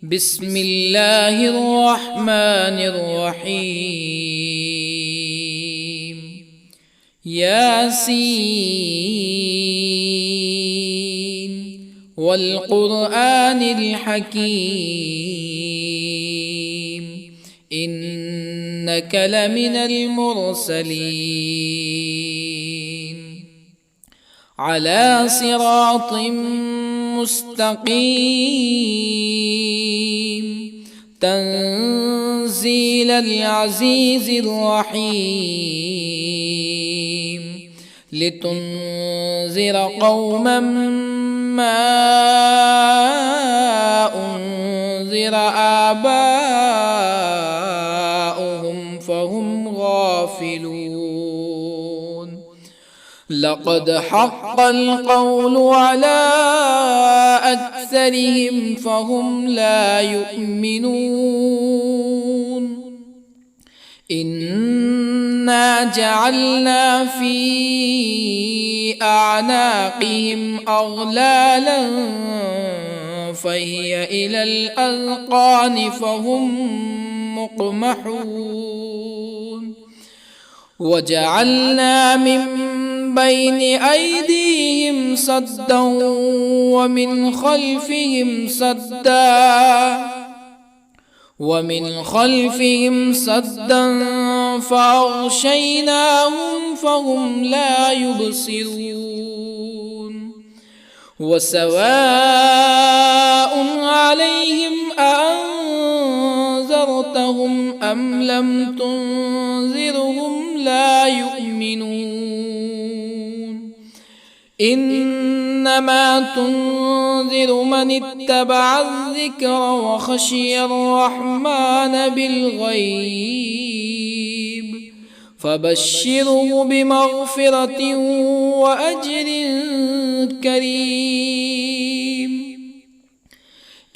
بسم الله الرحمن الرحيم. ياسين والقرآن الحكيم إنك لمن المرسلين على صراط مستقيم تنزيل العزيز الرحيم لتنذر قوما ما أنذر آباؤهم فهم غافلون. لقد حق القول على أكثرهم فهم لا يؤمنون. إنا جعلنا في أعناقهم أغلالا فهي إلى الأذقان فهم مقمحون. وجعلنا من بين أيديهم سدا ومن خلفهم سدا فأغشيناهم فهم لا يبصرون. وسواء عليهم أأنذرتهم أم لم تنذرهم لا يؤمنون. إنما تنذر من اتبع الذكر وخشي الرحمن بالغيب فبشره بمغفرة وأجر كريم.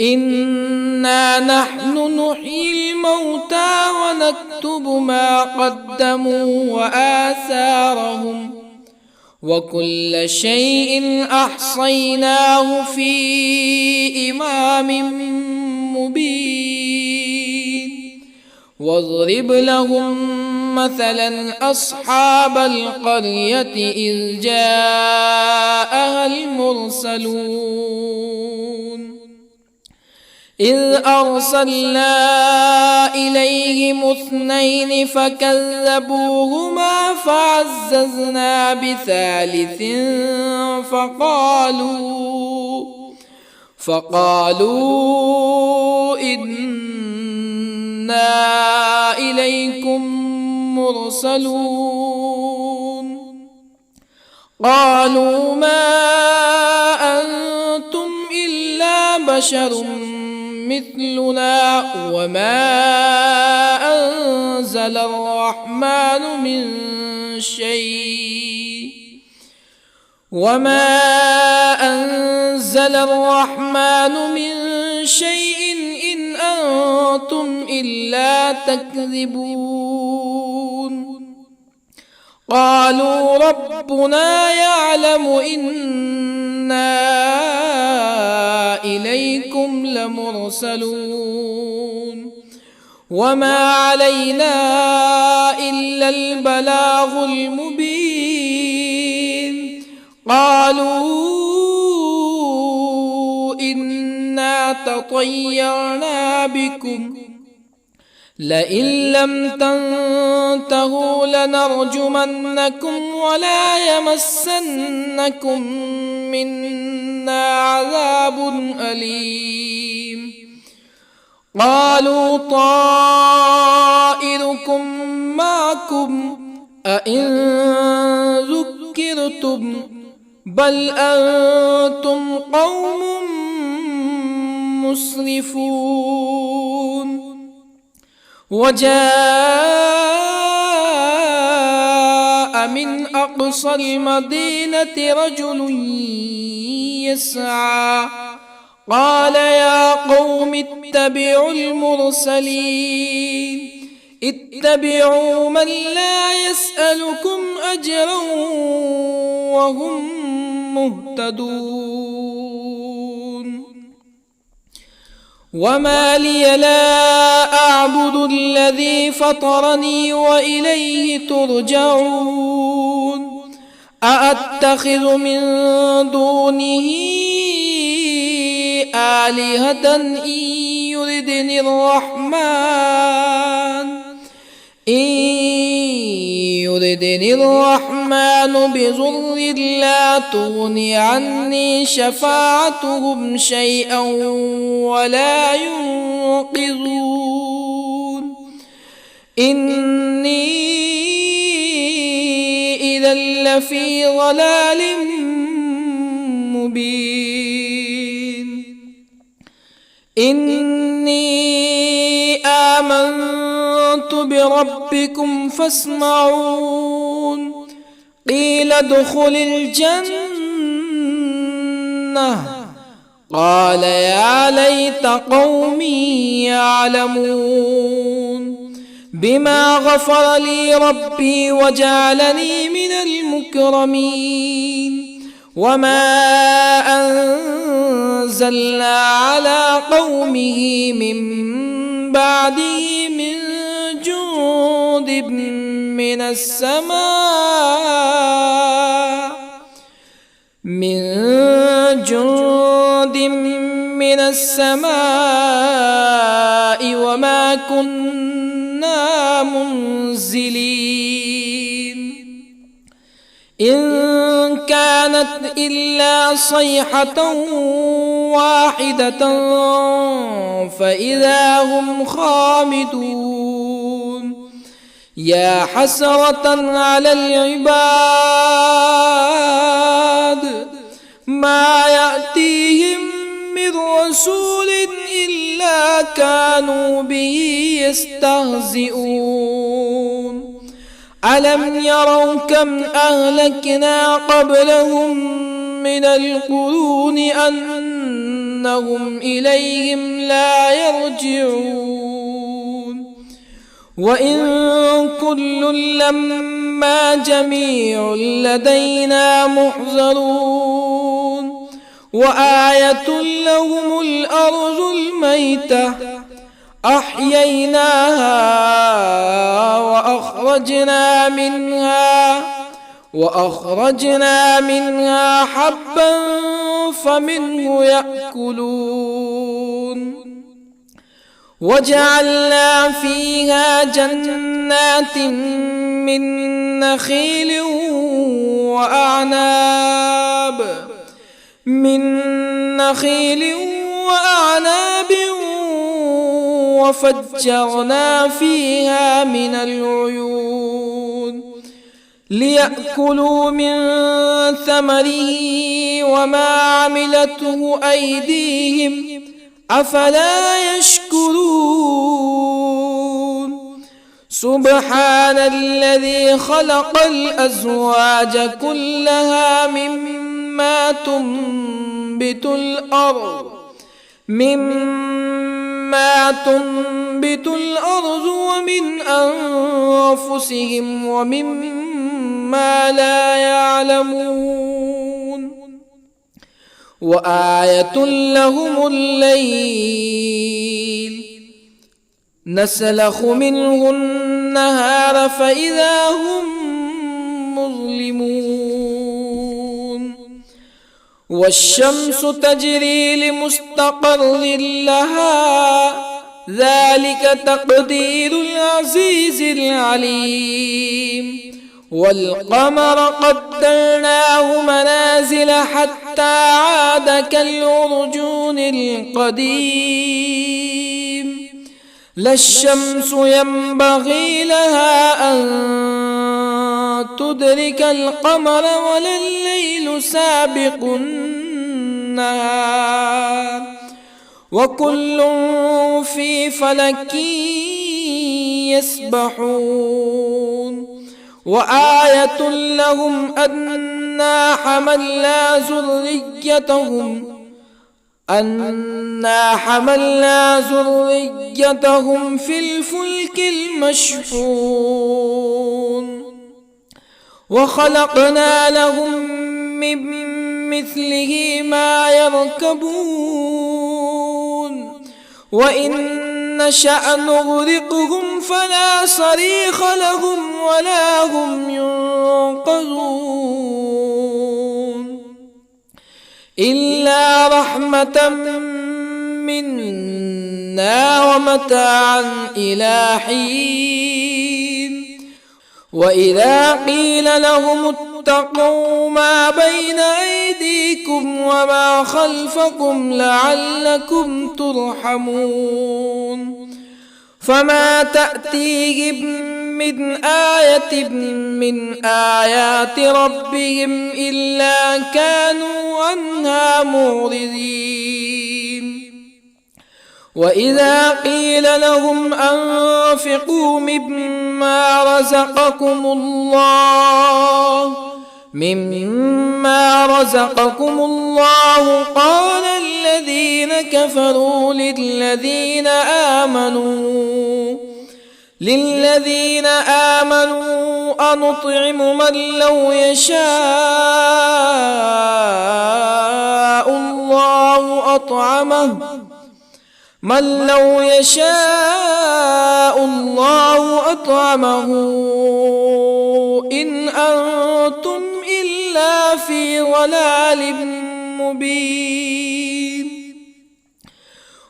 إنا نحن نحيي الموتى ونكتب ما قدموا وآثارهم وكل شيء أحصيناه في إمام مبين. واضرب لهم مثلا أصحاب القرية إذ جاءها المرسلون إذ أرسلنا إليهم اثنين فكذبوهما فعززنا بثالث فقالوا إنا إليكم مرسلون. قالوا ما أنتم إلا بشر مثلنا وما أنزل الرحمن من شيء إن أنتم إلا تكذبون. قالوا ربنا يعلم إنا إليكم لمرسلون وما علينا إلا البلاغ المبين. قالوا إنا تطيرنا بكم لئن لم تنتهوا لنرجمنكم ولا يمسنكم منا عذاب أليم. قالوا طائركم معكم أئن ذكرتم بل أنتم قوم مسرفون. وجاء من أقصى المدينة رجل يسعى قال يا قوم اتبعوا المرسلين اتبعوا من لا يسألكم أجرا وهم مهتدون. وما لي لا أعبد الذي فطرني وإليه ترجعون أأتخذ من دونه آلهة يردني الرحمن بضر لا تغن عني شفاعتهم شيئا ولا ينقذون إني إذا لفي ضلال مبين إني آمنت بربكم فاسمعون قيل ادخل الجنة قال يا ليت قومي يعلمون بما غفر لي ربي وجعلني من المكرمين وما أنزلنا على قومه من بعده من جند من السماء وما كنا منزلين إن كانت إلا صيحة واحدة فإذا هم خامدون يا حسرة على العباد ما يأتيهم من رسول إلا كانوا به يستهزئون ألم يروا كم أهلكنا قبلهم من القرون أنهم إليهم لا يرجعون وإن كل لما جميع لدينا محضرون وآية لهم الأرض الميتة أحييناها وأخرجنا منها حبا فمنه يأكلون وجعلنا فيها جنات من نخيل وأعناب وفجرنا فيها من العيون ليأكلوا من ثمره وما عملته أيديهم أفلا يشكرون سبحان الذي خلق الأزواج كلها مما تنبت الأرض ومن أنفسهم ومما لا يعلمون وآية لهم الليل نسلخ منه النهار فإذا هم مظلمون والشمس تجري لمستقر لها ذلك تقدير العزيز العليم والقمر قدرناه منازل حتى عاد كالعرجون القديم لا الشمس ينبغي لها أن تدرك القمر ولا الليل سابق النهار وكل في فلك يسبحون وآية لهم أنا حملنا ذريتهم في الفلك المشحون وخلقنا لهم من مثله ما يركبون وإن نشأ نغرقهم فلا صريخ لهم ولا هم ينقذون إلا رحمة منا ومتاعا إلى حين وإذا قيل لهم اتقوا ما بين أيديكم وما خلفكم لعلكم ترحمون فما تأتيهم من آية من آيات ربهم إلا كانوا عنها معرضين وإذا قيل لهم أنفقوا مما رزقكم الله قال الذين كفروا للذين آمنوا أنطعم من لو يشاء الله أطعمه إن أنتم إلا في ضلال مبين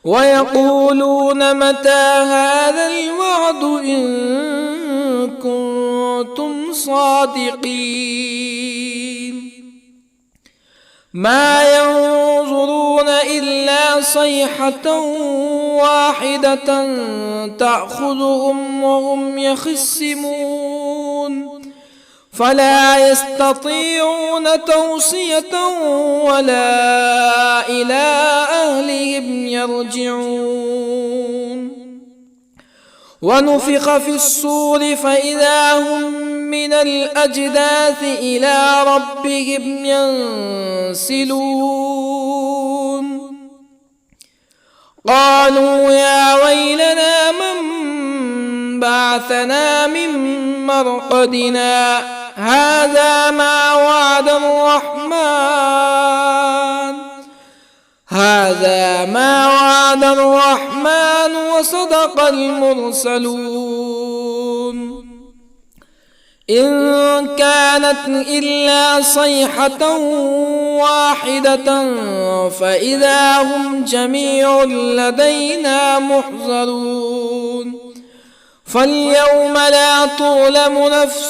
ويقولون متى هذا الوعد إن كنتم صادقين ما ينظرون إلا صيحة واحدة تأخذهم وهم يخصمون فلا يستطيعون توصية ولا إلى أهلهم يرجعون ونفخ في الصور فإذا هم من الأجداث إلى ربهم ينسلون قالوا يا ويلنا من بعثنا من مرقدنا هذا ما وعد الرحمن وصدق المرسلون إن كانت إلا صيحة واحدة فإذا هم جميع لدينا محضرون فاليوم لا تظلم نفس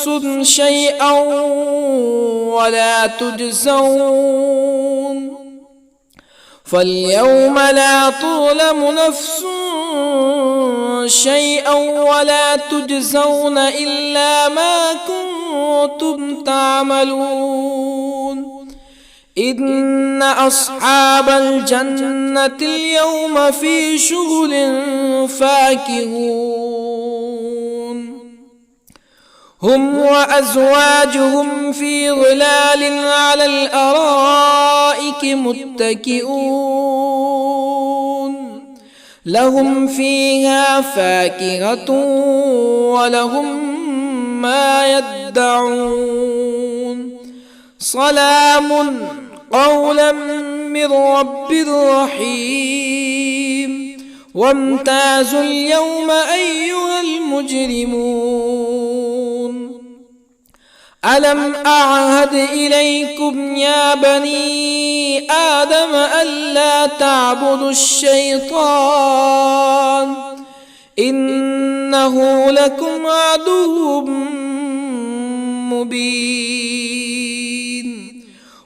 شيئا ولا تجزون إلا ما كنتم تعملون إن أصحاب الجنة اليوم في شغل فاكهون هم وأزواجهم في ظلال على الأرائك متكئون لهم فيها فاكهة ولهم ما يدعون سلام قولا من رب رحيم وامتازوا اليوم أيها المجرمون ألم أعهد إليكم يا بني آدم ألا تعبدوا الشيطان إنه لكم عدو مبين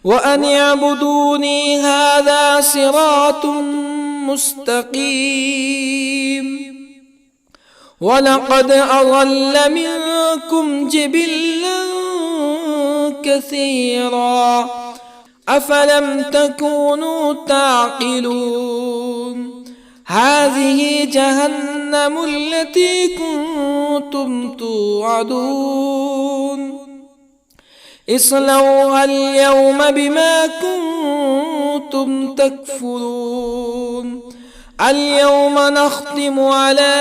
وأن اعبدوني هذا صراط مستقيم ولقد أضل منكم جبلا كثيرا أفلم تكونوا تعقلون هذه جهنم التي كنتم توعدون اصلوها اليوم بما كنتم تكفرون اليوم نختم على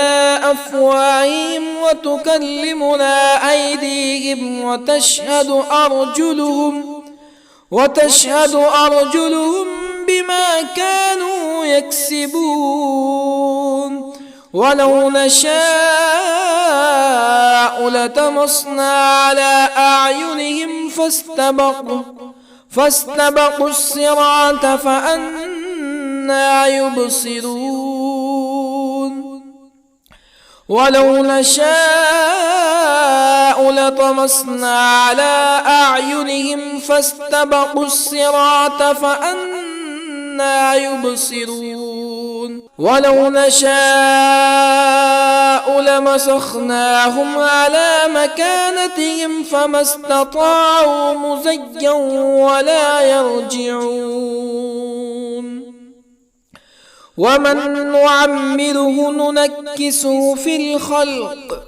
أفواههم وتكلمنا أيديهم وتشهد أرجلهم بما كانوا يكسبون ولو نشاء لطمسنا على أعينهم فاستبقوا الصراط فأنى يبصرون ولو نشاء لطمسنا على أعينهم فاستبقوا الصراط فأنى يبصرون ولو نشاء لمسخناهم على مكانتهم فما استطاعوا مزيا ولا يرجعون ومن نعمره ننكسه في الخلق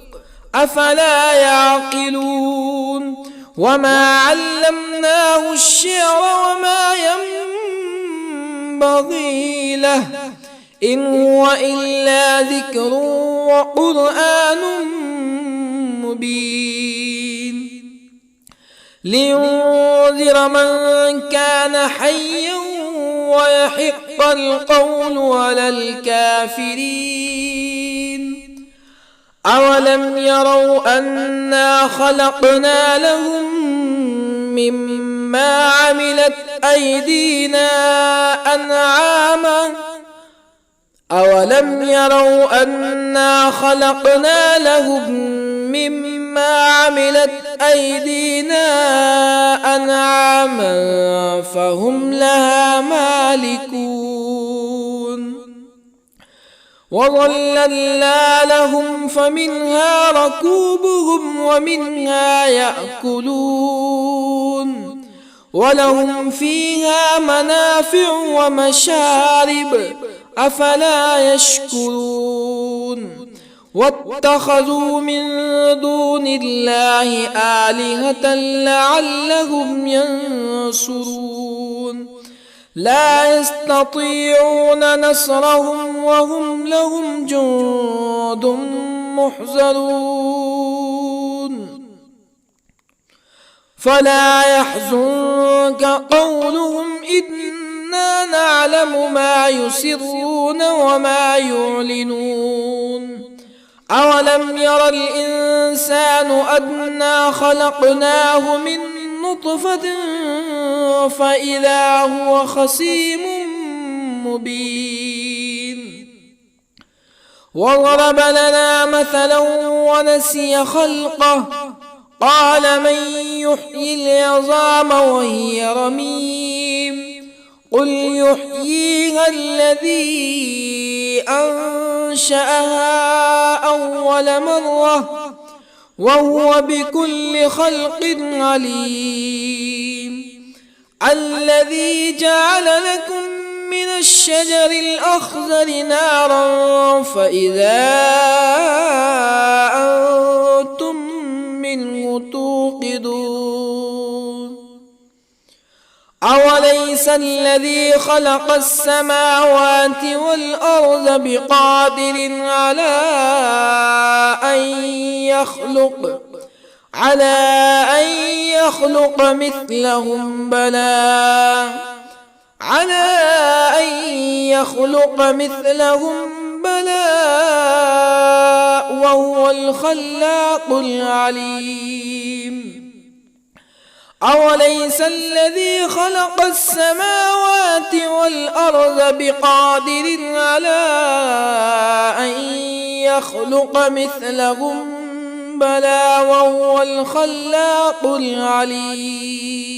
أفلا يعقلون وما علمناه الشعر وما ينبغي له إن هو إلا ذكر وقرآن مبين لينذر من كان حيا ويحق القول على الكافرين أولم يروا أنا خلقنا لهم مما عملت أيدينا أنعاما أولم يروا أنا خلقنا لهم مما عملت أيدينا أنعاما فهم لها مالكون وظللنا لهم فمنها ركوبهم ومنها يأكلون ولهم فيها منافع ومشارب أفلا يشكرون واتخذوا من دون الله آلهة لعلهم ينصرون لا يستطيعون نصرهم وهم لهم جند محضرون فلا يحزنك قولهم إنا نعلم ما يسرون وما يعلنون أولم ير الإنسان أنا خلقناه من نطفة فإذا هو خصيم مبين وضرب لنا مثلا ونسي خلقه قال من يحيي العظام وهي رميم قل يحييها الذي أنشأها أول مرة وهو بكل خلق عليم الذي جعل لكم من الشجر الأخضر نارا فإذا أنتم منه توقدون أوليس الذي خلق السماوات والأرض بقادر على أن يخلق مثلهم بلى وهو الخلاق العليم أوليس الذي خلق السماوات والأرض بقادر على أن يخلق مثلهم بلى وهو الخلاق العليم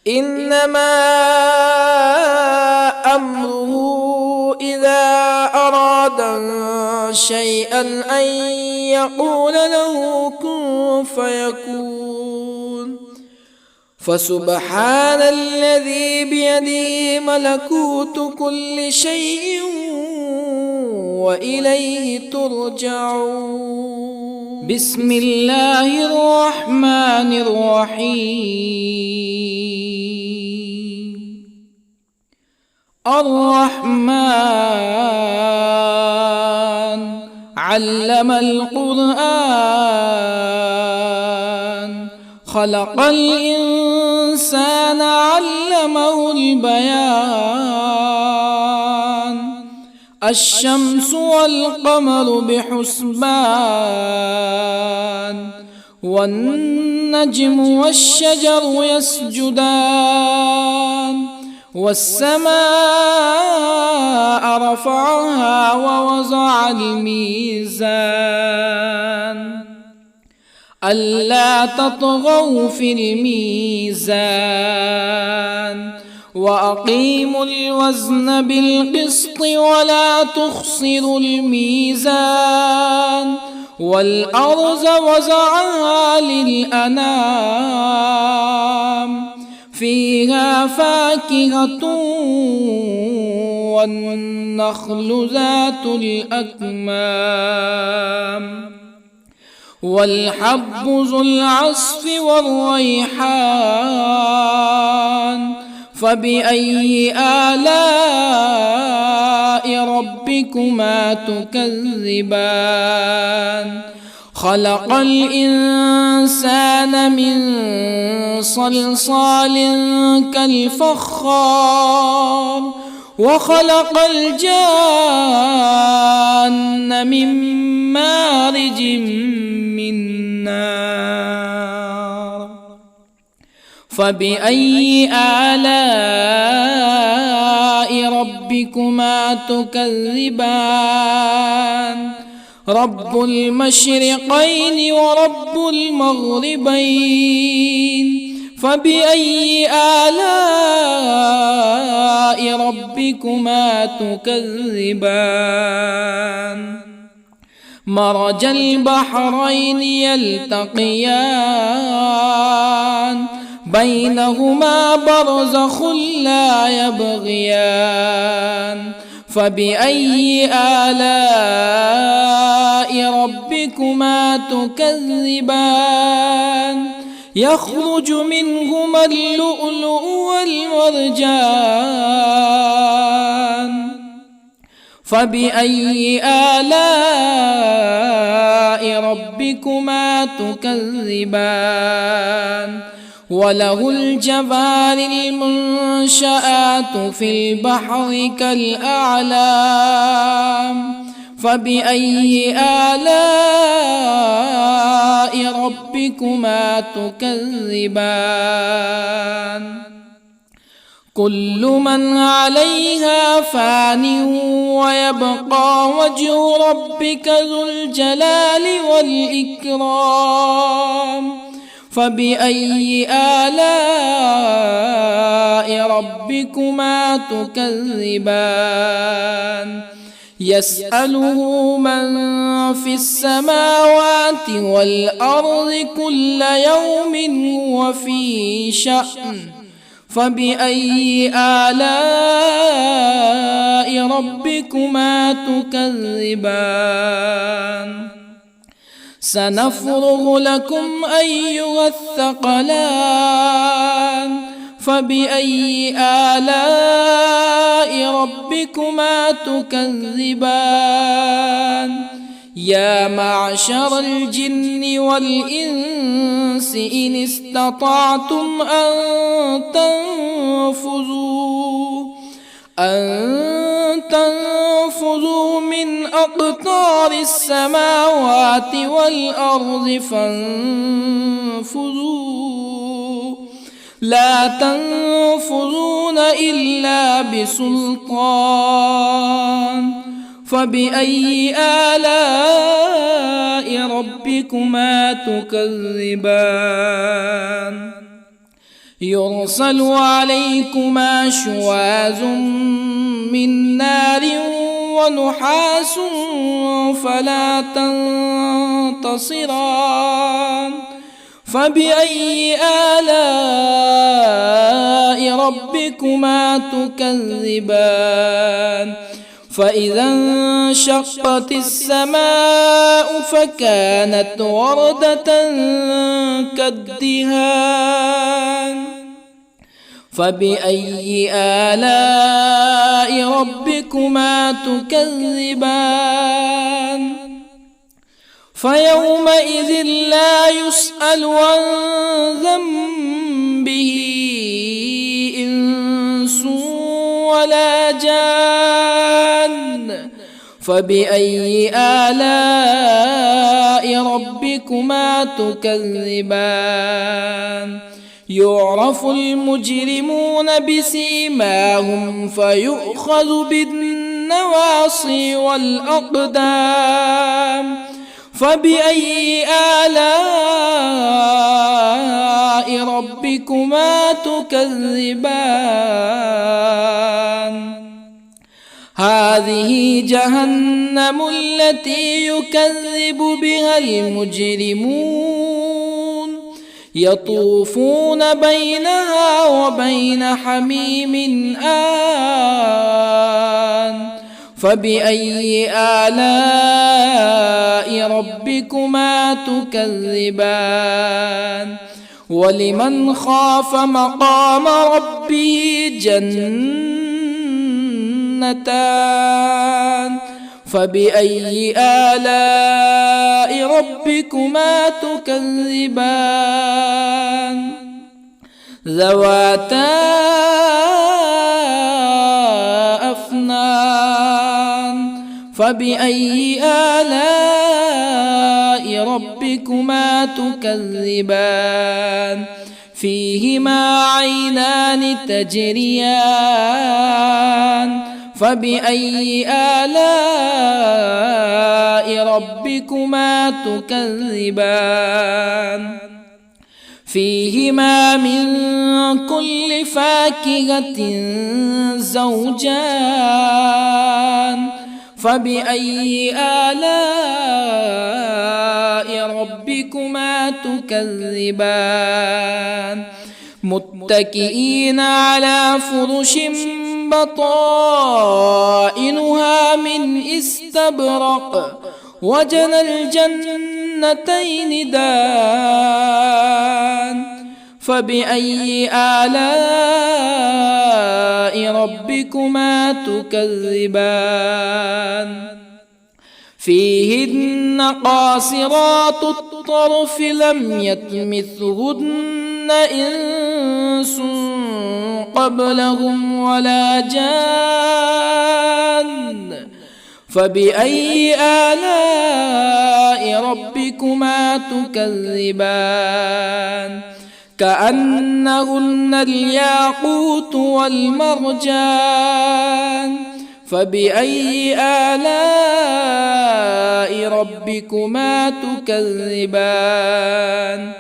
إنما أمره إذا أراد شيئا أن يقول له كن فيكون فسبحان الذي بيده ملكوت كل شيء وإليه ترجعون بسم الله الرحمن الرحيم الرحمن علم القرآن خلق الإنسان الإنسان علمه البيان الشمس والقمر بحسبان والنجم والشجر يسجدان والسماء رفعها ووضع الميزان ألا تطغوا في الميزان وأقيموا الوزن بالقسط ولا تخسروا الميزان والأرض وضعها للأنام فيها فاكهة والنخل ذات الأكمام والحب ذو العصف والريحان فبأي آلاء ربكما تكذبان خلق الإنسان من صلصال كالفخار وخلق الجان من مارج من نار فبأي آلاء ربكما تكذبان رب المشرقين ورب المغربين فبأي آلاء ربكما تكذبان مرج البحرين يلتقيان بينهما برزخ لا يبغيان فبأي آلاء ربكما تكذبان يخرج منهما اللؤلؤ والمرجان فبأي آلاء ربكما تكذبان وله الجوار المنشآت في البحر كالأعلام فبأي آلاء ربكما تكذبان كل من عليها فان ويبقى وجه ربك ذو الجلال والإكرام فبأي آلاء ربكما تكذبان يسأله من في السماوات والأرض كل يوم هو في شأن فبأي آلاء ربكما تكذبان سنفرغ لكم أيها الثقلان فبأي آلاء ربكما تكذبان يا معشر الجن والإنس إن استطعتم أن تنفذوا من أقطار السماوات والأرض فانفذوا لا تنفذون إلا بسلطان فبأي آلاء ربكما تكذبان يرسل عليكما شواظ من نار ونحاس فلا تنتصران فبأي آلاء ربكما تكذبان فإذا انشقت السماء فكانت وردة كالدهان فبأي آلاء ربكما تكذبان فيومئذ لا يسأل عن ذنبه به إنس ولا جان فبأي آلاء ربكما تكذبان يعرف المجرمون بسيماهم فيؤخذ بالنواصي والأقدام فبأي آلاء ربكما تكذبان هذه جهنم التي يكذب بها المجرمون يطوفون بينها وبين حميم آن فبأي آلاء ربكما تكذبان ولمن خاف مقام ربه جنتان فبأي آلاء ربكما تكذبان ذواتا أفنان فبأي آلاء ربكما تكذبان فيهما عينان تجريان فبأي آلاء ربكما تكذبان فيهما من كل فاكهة زوجان فبأي آلاء ربكما تكذبان متكئين على فرش بطائنها من استبرق وجنى الجنتين دان فبأي آلاء ربكما تكذبان فيهن قاصرات الطرف لم يطمثهن إنس قبلهم ولا جان فبأي آلاء ربكما تكذبان كأنهن الياقوت والمرجان فبأي آلاء ربكما تكذبان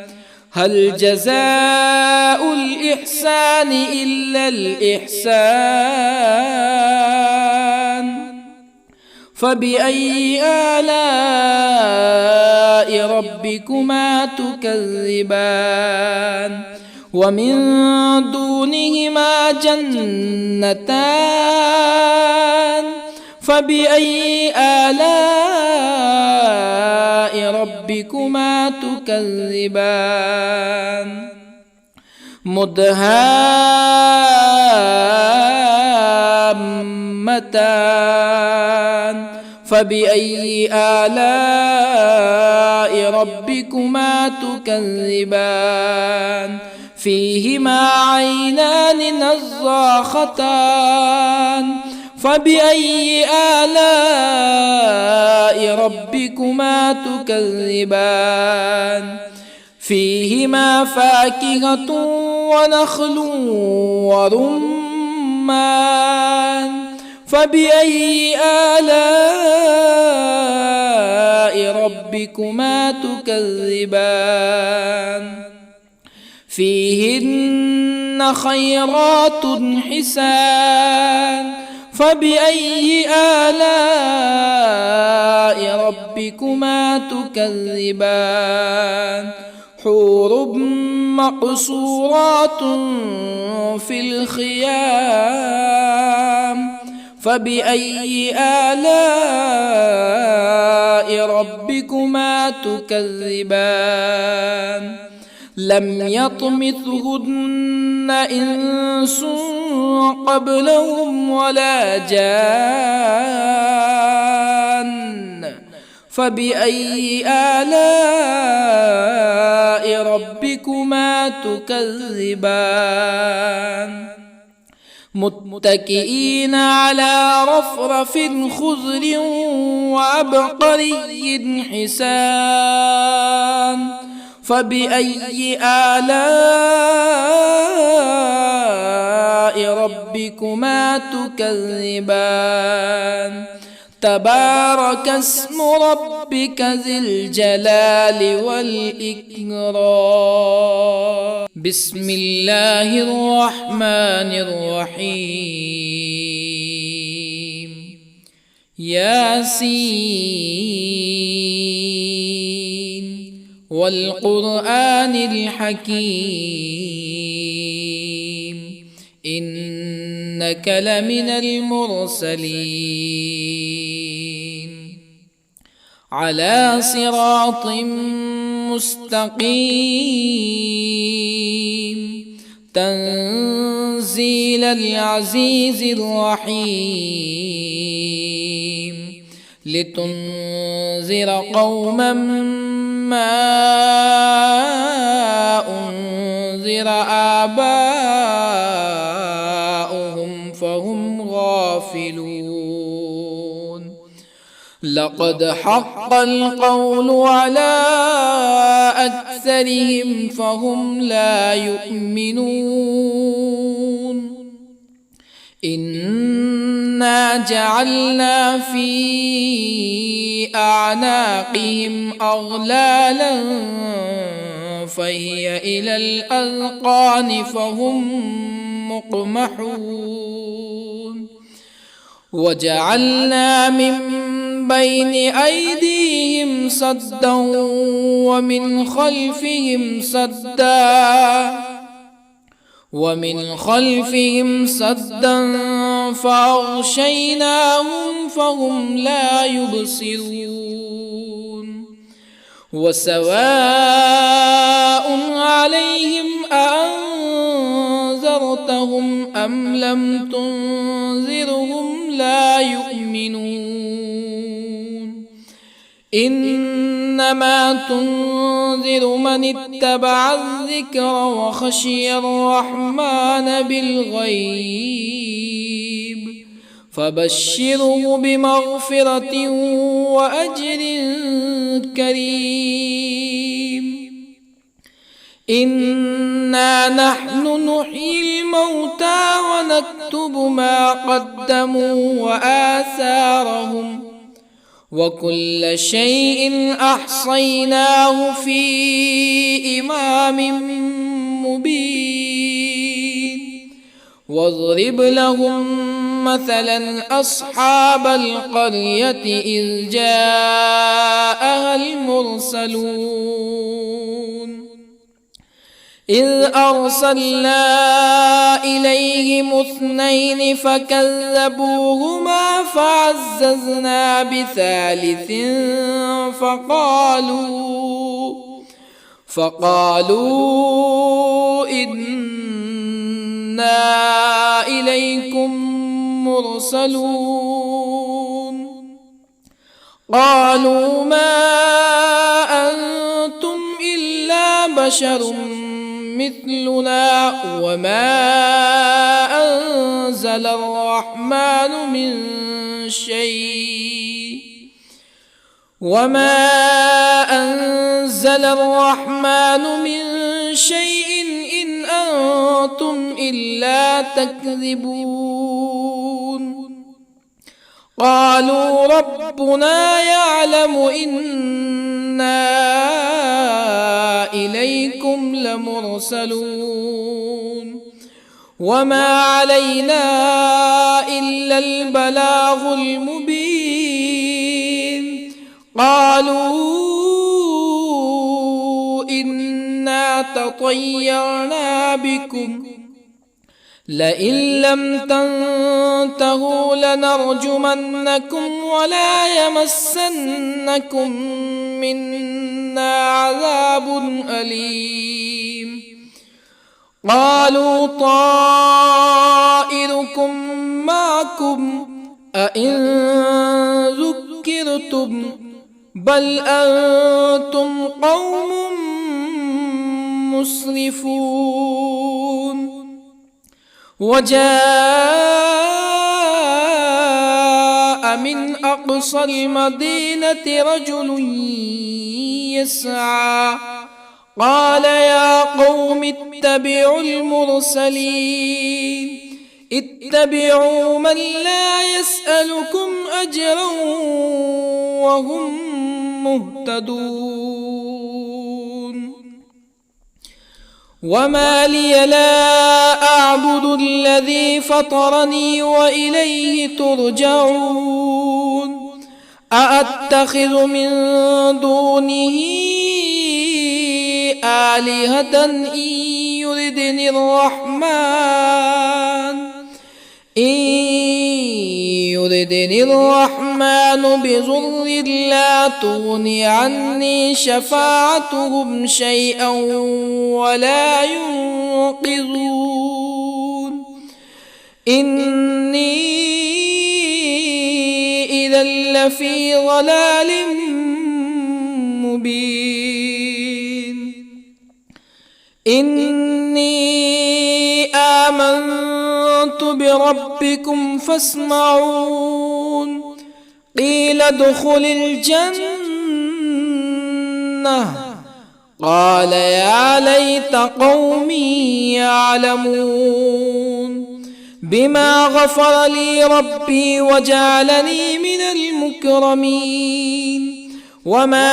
هل جزاء الإحسان إلا الإحسان فبأي آلاء ربكما تكذبان ومن دونهما جنتان فبأي آلاء ربكما تكذبان مدهامتان فبأي آلاء ربكما تكذبان فيهما عينان نضاختان فبأي آلاء ربكما تكذبان فيهما فاكهة ونخل ورمان فبأي آلاء ربكما تكذبان فيهن خيرات حسان فبأي آلاء ربكما تكذبان حور مقصورات في الخيام فبأي آلاء ربكما تكذبان لم يطمثهن إنس قبلهم ولا جان فبأي آلاء ربكما تكذبان متكئين على رفرف خضر وعبقري حسان فبأي آلاء ربكما تكذبان تبارك اسم ربك ذي الجلال والإكرام بسم الله الرحمن الرحيم ياسين والقرآن الحكيم إنك لمن المرسلين على صراط مستقيم تنزيل العزيز الرحيم لتنذر قوما ما أنذر آباؤهم فهم غافلون لقد حق القول على أكثرهم فهم لا يؤمنون إنا جعلنا في أعناقهم أغلالا فهي إلى الأذقان فهم مقمحون وجعلنا من بين أيديهم سدا ومن خلفهم سدا فأغشيناهم فهم لا يبصرون وسواء عليهم أأنذرتهم أم لم تنذرهم لا يؤمنون إنما تنذر من اتبع الذكر وخشي الرحمن بالغيب فبشره بمغفرة وأجر كريم إنا نحن نحيي الموتى ونكتب ما قدموا وآثارهم وكل شيء أحصيناه في إمام مبين واضرب لهم مثلا أصحاب القرية إذ جاءها المرسلون إذ أرسلنا إليهم اثنين فكذبوهما فعززنا بثالث فقالوا إنا إليكم مرسلون قالوا ما أنتم إلا بشر مثلنا وما أنزل الرحمن من شيء إن أنتم إلا تكذبون قالوا ربنا يعلم إنا إليكم لمرسلون وما علينا إلا البلاغ المبين قالوا إنا تطيرنا بكم لئن لم تنتهوا لنرجمنكم ولا يمسنكم منا عذاب أليم قالوا طائركم معكم أئن ذكرتم بل أنتم قوم مسرفون. وجاء من أقصى المدينة رجل يسعى قال يا قوم اتبعوا المرسلين اتبعوا من لا يسألكم أجرا وهم مهتدون. وما لي لا أعبد الذي فطرني وإليه ترجعون. أأتخذ من دونه آلهة إن يردني الرحمن بضر لا تغني عني شفاعتهم شيئا ولا ينقذون. إني إذا لفي ضلال مبين. إني آمنت بربكم فاسمعون. قيل ادخل الجنة قال يا ليت قومي يعلمون. بما غفر لي ربي وجعلني من المكرمين. وما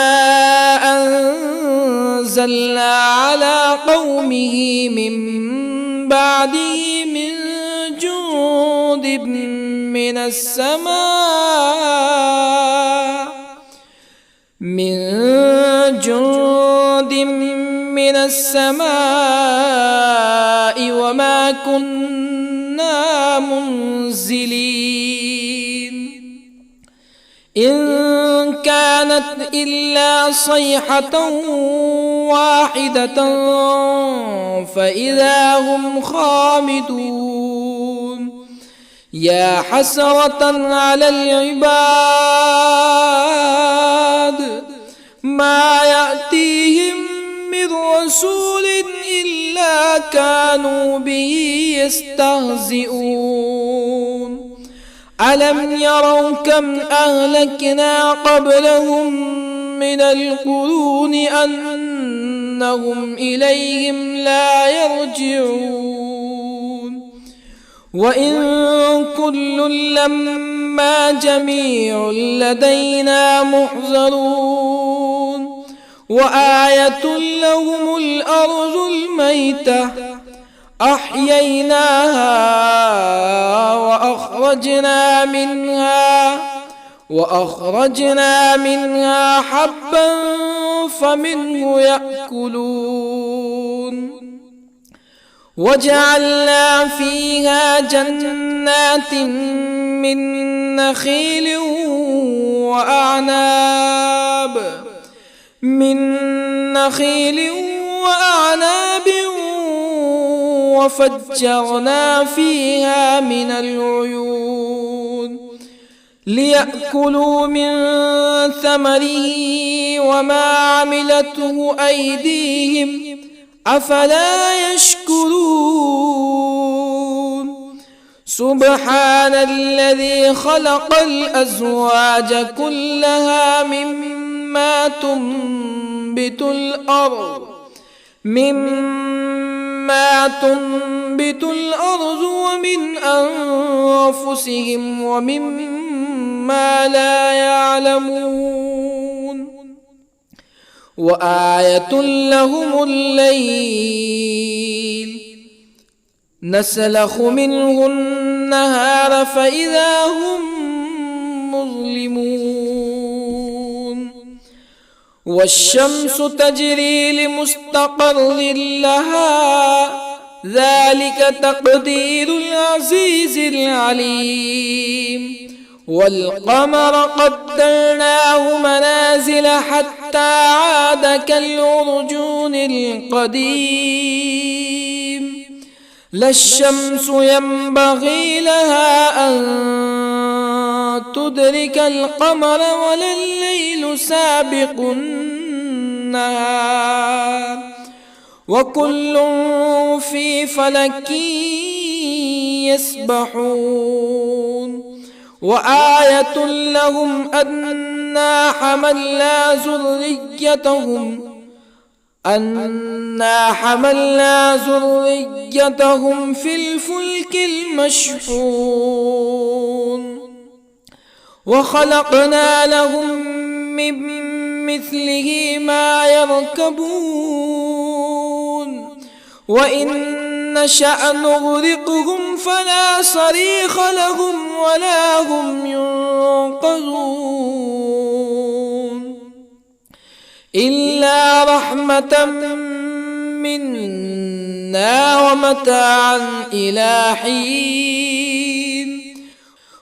أنزلنا على قومه من بعده من جند من السماء وما كنا منزلين. إن كانت إلا صيحة واحدة فإذا هم خامدون. يا حسرة على العباد ما يأتيهم من رسول إلا كانوا به يستهزئون. ألم يروا كم أهلكنا قبلهم من القرون أنهم إليهم لا يرجعون. وإن كل لما جميع لدينا محضرون. وآية لهم الأرض الميتة أحييناها وأخرجنا منها حبا فمنه يأكلون. وجعلنا فيها جنات من نخيل وأعناب وفجرنا فيها من العيون ليأكلوا من ثمره وما عملته أيديهم أفلا يشكرون. سبحان الذي خلق الأزواج كلها مما تنبت الأرض ومن أنفسهم ومما لا يعلمون. وآية لهم الليل نسلخ منه النهار فإذا هم مظلمون. والشمس تجري لمستقر لها ذلك تقدير العزيز العليم. والقمر قدرناه منازل حتى عاد كالعرجون القديم. لا الشمس ينبغي لها أن تدرك القمر ولا الليل سابق النهار وكل في فلك يسبحون وآية لهم أنا حملنا ذريتهم في الفلك المشحون وخلقنا لهم من مثله ما يركبون وإن نشأ نغرقهم فلا صريخ لهم ولا هم ينقذون إلا رحمة منا ومتاعا إلى حين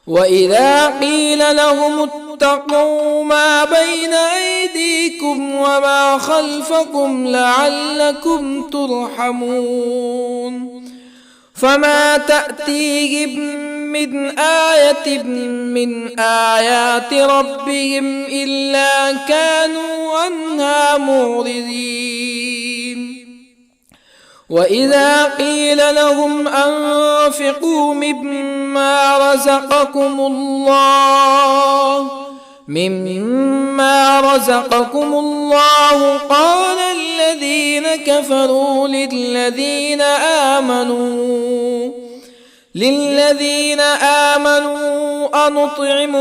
وإذا قيل لهم اتقوا ما بين أيديكم وما خلفكم لعلكم ترحمون فما تأتيهم من آية من آيات ربهم إلا كانوا عنها معرضين وإذا قيل لهم أنفقوا مما رزقكم الله قال الذين كفروا للذين آمنوا أنطعم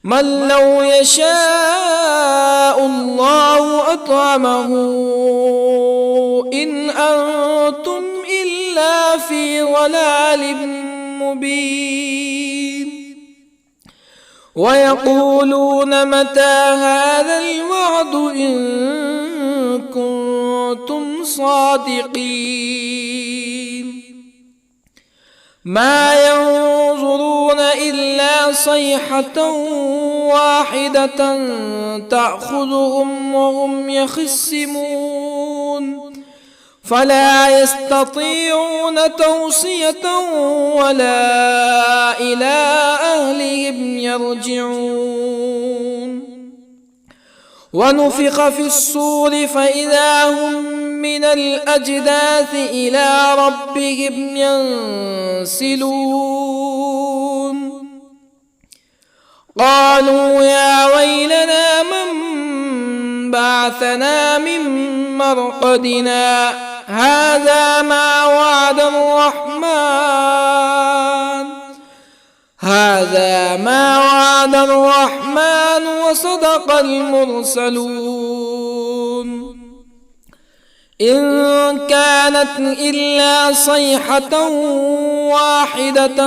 من لو يشاء الله أطعمه إن أنتم إلا في ضلال مبين ويقولون متى هذا الوعد إن كنتم صادقين ما ينظرون إلا صيحة واحدة تأخذهم وهم يخصمون فلا يستطيعون توصية ولا إلى أهلهم يرجعون ونفخ في الصور فإذا هم من الأجداث إلى ربهم ينسلون قالوا يا ويلنا من بعثنا من مرقدنا هذا ما وعد الرحمن وصدق المرسلون إن كانت إلا صيحة واحدة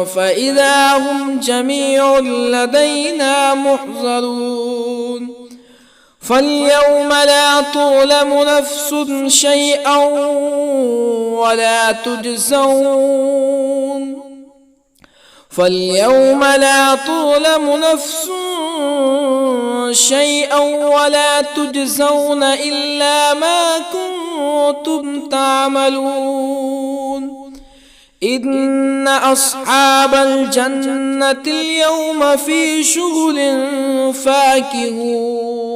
فإذا هم جميع لدينا محضرون فاليوم لا تظلم نفس شيئا ولا تجزون إلا ما كنتم تعملون إن أصحاب الجنة اليوم في شغل فاكهون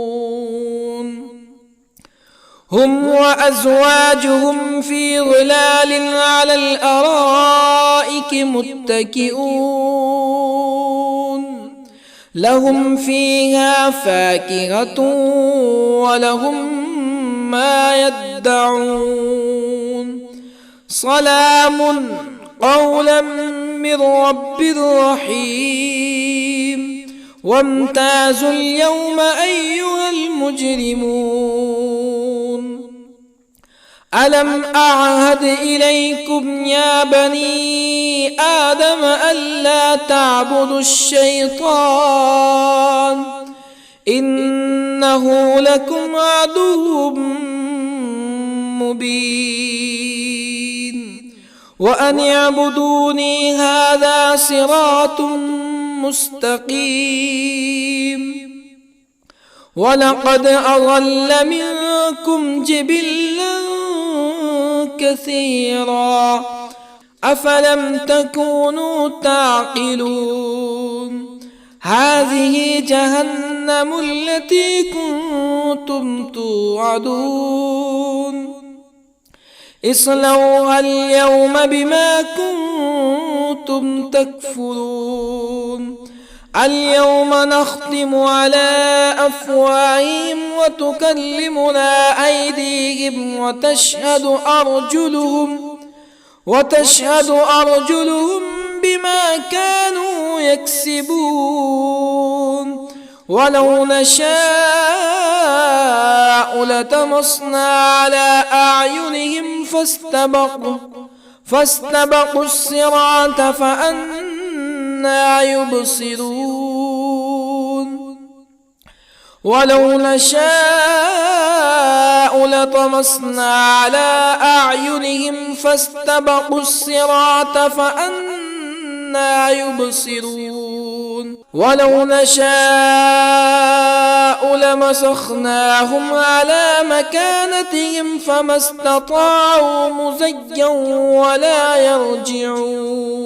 هم وأزواجهم في ظلال على الأرائك متكئون لهم فيها فاكهة ولهم ما يدعون سلام قولا من رب رحيم وامتازوا اليوم أيها المجرمون ألم أعهد إليكم يا بني آدم ألا تعبدوا الشيطان إنه لكم عدو مبين وأن اعبدوني هذا صراط مستقيم ولقد أضل منكم جبلا كثيرا أفلم تكونوا تعقلون هذه جهنم التي كنتم توعدون اصلوها اليوم بما كنتم تكفرون اليوم نختم على أفواههم وتكلمنا أيديهم وتشهد أرجلهم بما كانوا يكسبون ولو نشاء لطمسنا على أعينهم فاستبقوا الصراط فأنى يبصرون ولو نشاء لطمسنا على أعينهم فاستبقوا الصراط فأنى يبصرون ولو نشاء لمسخناهم على مكانتهم فما استطاعوا مزيا ولا يرجعون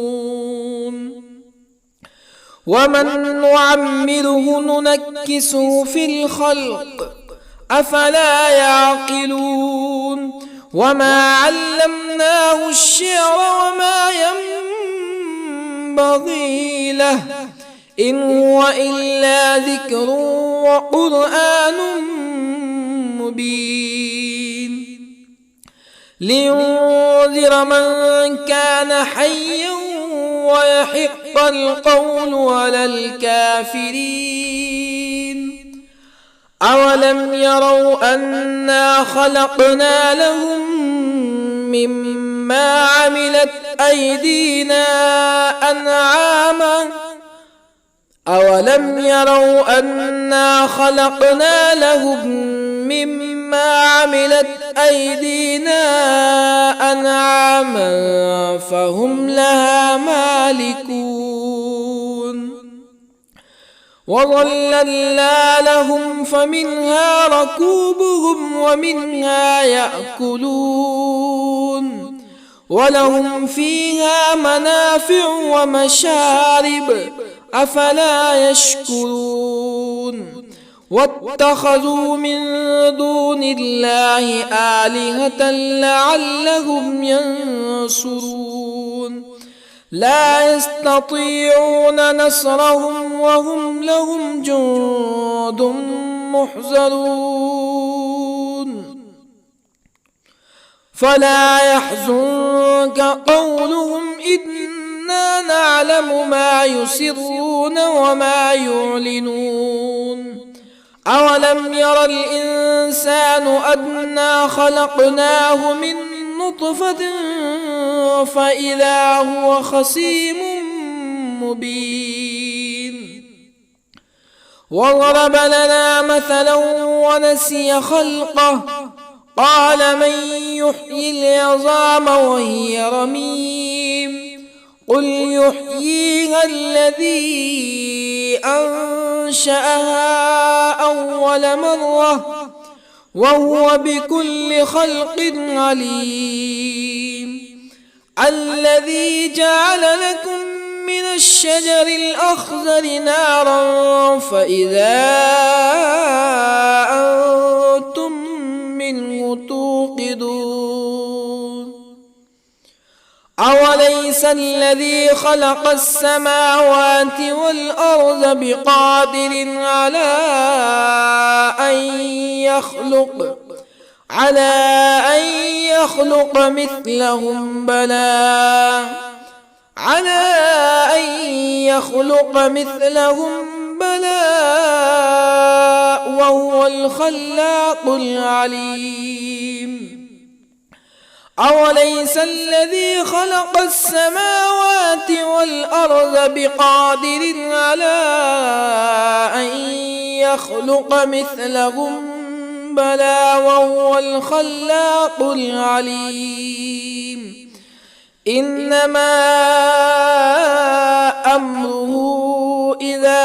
ومن نعمره ننكسه في الخلق أفلا يعقلون وما علمناه الشعر وما ينبغي له إن هو إلا ذكر وقرآن مبين لينذر من كان حيا ويحق القول على الكافرين أولم يروا أنا خلقنا لهم مما عملت أيدينا أنعاما أولم يروا أنا خلقنا لهم مما عملت أيدينا أنعاما فهم لها مالكون وظللنا لهم فمنها ركوبهم ومنها يأكلون ولهم فيها منافع ومشارب أفلا يشكرون واتخذوا من دون الله آلهة لعلهم ينصرون لا يستطيعون نصرهم وهم لهم جند محضرون فلا يحزنك قولهم إنا نعلم ما يسرون وما يعلنون أولم ير الإنسان أنا خلقناه من نطفة فإذا هو خصيم مبين وضرب لنا مثلا ونسي خلقه قال من يحيي العظام وهي رميم قل يحييها الذي أنشأها أول مرة وهو بكل خلق عليم الذي جعل لكم من الشجر الأخضر نارا فإذا أنتم منه توقدون أوليس الذي خلق السماوات والأرض بقادر على أن يخلق مثلهم بلى وهو الخلاق العليم أوليس الذي خلق السماوات والأرض بقادر على أن يخلق مثلهم بلى وهو الخلاق العليم إنما أمره إذا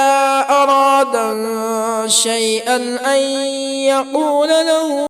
أراد شيئا أن يقول له